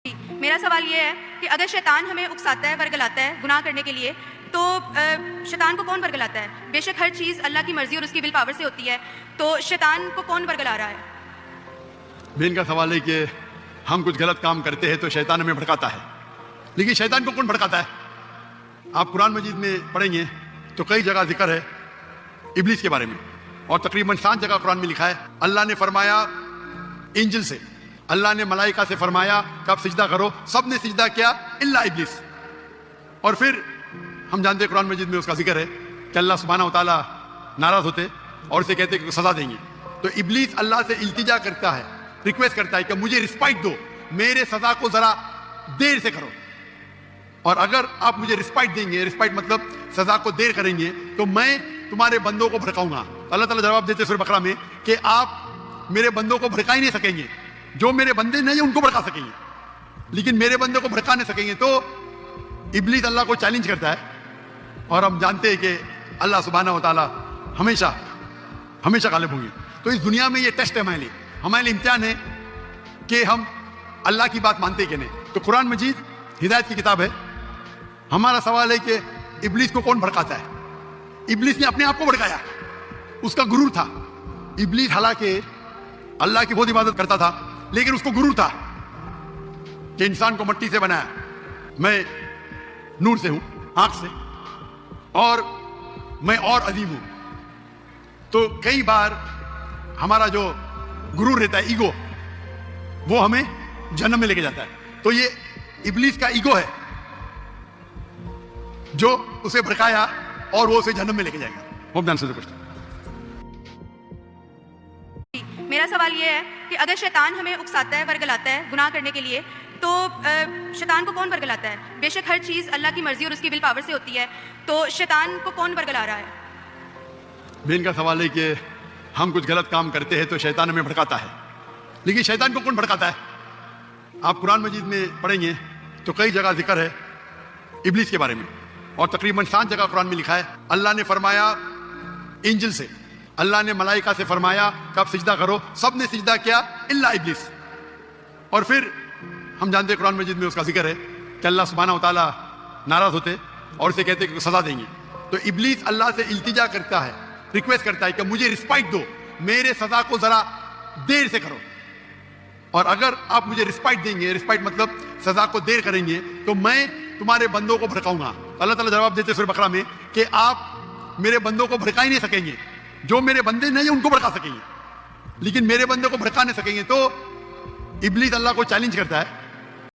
میرا سوال یہ ہے کہ اگر شیطان ہمیں اکساتا ہے، ورگلاتا ہے گناہ کرنے کے لیے، تو شیطان کو کون ورگلاتا ہے؟ بے شک ہر چیز اللہ کی مرضی اور اس کی ول پاور سے ہوتی ہے، تو شیطان کو کون ورگلا رہا ہے؟ بہن کا سوال ہے کہ ہم کچھ غلط کام کرتے ہیں تو شیطان ہمیں بھڑکاتا ہے، لیکن شیطان کو کون بھڑکاتا ہے؟ آپ قرآن مجید میں پڑھیں گے تو کئی جگہ ذکر ہے ابلیس کے بارے میں، اور تقریباً 7 جگہ قرآن میں لکھا ہے اللہ نے فرمایا اینجل سے، اللہ نے ملائکہ سے فرمایا کہ آپ سجدہ کرو، سب نے سجدہ کیا الا ابلیس۔ اور پھر ہم جانتے ہیں قرآن مجید میں اس کا ذکر ہے کہ اللہ سبحانہ و تعالیٰ ناراض ہوتے اور اسے کہتے کہ سزا دیں گے، تو ابلیس اللہ سے التجا کرتا ہے، ریکویسٹ کرتا ہے کہ مجھے رسپائٹ دو، میرے سزا کو ذرا دیر سے کرو، اور اگر آپ مجھے رسپائٹ دیں گے، رسپائٹ مطلب سزا کو دیر کریں گے، تو میں تمہارے بندوں کو بھڑکاؤں گا۔ اللہ تعالیٰ جواب دیتے سورہ بقرہ میں کہ آپ میرے بندوں کو بھڑکا ہی نہیں سکیں گے، جو میرے بندے نہیں ان کو بھڑکا سکیں گے، لیکن میرے بندوں کو بھڑکا نہیں سکیں گے۔ تو ابلیس اللہ کو چیلنج کرتا ہے، اور ہم جانتے ہیں کہ اللہ سبحانہ و تعالیٰ ہمیشہ غالب ہوں گے۔ تو اس دنیا میں یہ ٹیسٹ ہے ہمارے لیے امتحان ہے کہ ہم اللہ کی بات مانتے کہ نہیں۔ تو قرآن مجید ہدایت کی کتاب ہے۔ ہمارا سوال ہے کہ ابلیس کو کون بھڑکاتا ہے؟ ابلیس نے اپنے آپ کو بھڑکایا، اس کا غرور تھا۔ ابلیس حالانکہ اللہ کی بہت عبادت کرتا تھا، لیکن اس کو غرور تھا کہ انسان کو مٹی سے بنایا، میں نور سے ہوں، آنکھ سے، اور میں اور عظیم ہوں۔ تو کئی بار ہمارا جو غرور رہتا ہے، ایگو، وہ ہمیں جہنم میں لے کے جاتا ہے۔ تو یہ ابلیس کا ایگو ہے جو اسے بھڑکایا اور وہ اسے جہنم میں لے کے جائے گا۔ ہوپ ڈانس سے کوشچن۔ میرا سوال یہ ہے کہ اگر شیطان ہمیں اکساتا ہے، ورگلاتا ہے گناہ کرنے کے لیے، تو شیطان کو کون ورگلاتا ہے؟ بے شک ہر چیز اللہ کی مرضی اور اس کی ول پاور سے ہوتی ہے، تو شیطان کو کون ورگلا رہا ہے؟ بہن کا سوال ہے کہ ہم کچھ غلط کام کرتے ہیں تو شیطان ہمیں بھڑکاتا ہے، لیکن شیطان کو کون بھڑکاتا ہے؟ آپ قرآن مجید میں پڑھیں گے تو کئی جگہ ذکر ہے ابلیس کے بارے میں، اور تقریباً 7 جگہ قرآن میں لکھا ہے اللہ نے فرمایا اینجل سے، اللہ نے ملائکہ سے فرمایا کہ آپ سجدہ کرو، سب نے سجدہ کیا الا ابلیس۔ اور پھر ہم جانتے ہیں قرآن مجید میں اس کا ذکر ہے کہ اللہ سبحانہ و تعالیٰ ناراض ہوتے اور اسے کہتے کہ سزا دیں گے، تو ابلیس اللہ سے التجا کرتا ہے، ریکویسٹ کرتا ہے کہ مجھے رسپائٹ دو، میرے سزا کو ذرا دیر سے کرو، اور اگر آپ مجھے رسپائٹ دیں گے، رسپائٹ مطلب سزا کو دیر کریں گے، تو میں تمہارے بندوں کو بھڑکاؤں گا۔ اللہ تعالیٰ جواب دیتے سورہ بقرہ میں کہ آپ میرے بندوں کو بھڑکا ہی نہیں سکیں گے، جو میرے بندے نہیں ان کو بھڑکا سکیں گے، لیکن میرے بندوں کو بھڑکا نہیں سکیں گے۔ تو ابلیس اللہ کو چیلنج کرتا ہے،